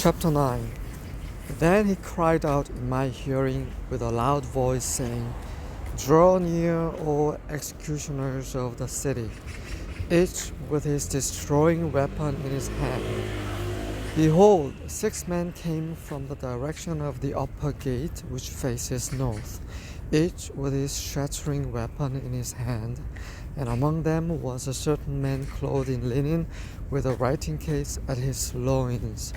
Chapter 9. Then he cried out in my hearing with a loud voice, saying, Draw near, O executioners of the city, each with his destroying weapon in his hand. Behold, 6 men came from the direction of the upper gate, which faces north, each with his shattering weapon in his hand. And among them was a certain man clothed in linen, with a writing case at his loins.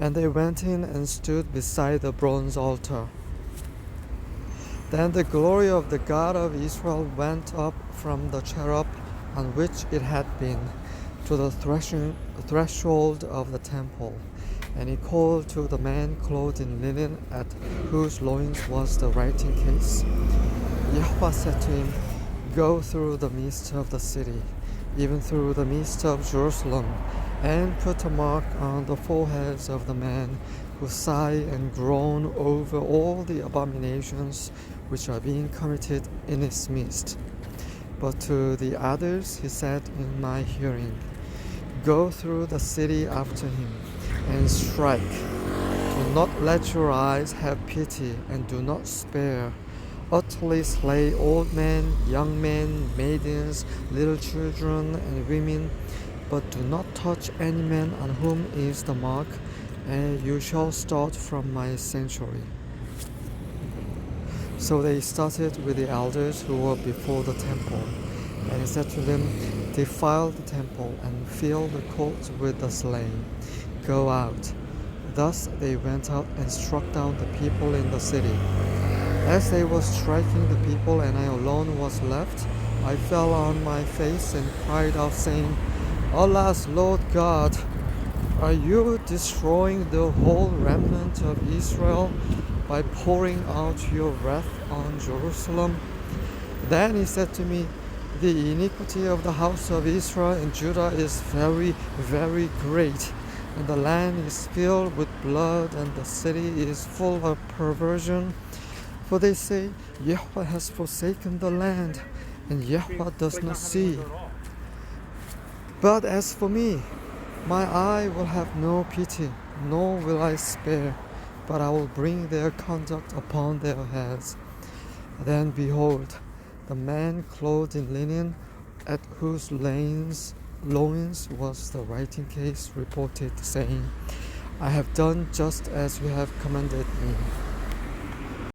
And they went in and stood beside the bronze altar. Then the glory of the God of Israel went up from the cherub on which it had been to the threshold of the temple. And he called to the man clothed in linen, at whose loins was the writing case. Yahweh said to him, Go through the midst of the city, even through the midst of Jerusalem, and put a mark on the foreheads of the men who sigh and groan over all the abominations which are being committed in its midst. But to the others he said in my hearing, Go through the city after him, and strike. Do not let your eyes have pity, and do not spare. Utterly slay old men, young men, maidens, little children, and women, but do not touch any man on whom is the mark, and you shall start from my sanctuary. So they started with the elders who were before the temple. And he said to them, Defile the temple and fill the courts with the slain. Go out. Thus they went out and struck down the people in the city. As they were striking the people and I alone was left, I fell on my face and cried out, saying, Alas, Lord God, are you destroying the whole remnant of Israel by pouring out your wrath on Jerusalem? Then he said to me, The iniquity of the house of Israel and Judah is very, very great, and the land is filled with blood, and the city is full of perversion. For they say, Yahweh has forsaken the land, and Yahweh does not see. But as for me, my eye will have no pity, nor will I spare, but I will bring their conduct upon their heads. Then behold, the man clothed in linen, at whose loins was the writing case, reported, saying, I have done just as you have commanded me.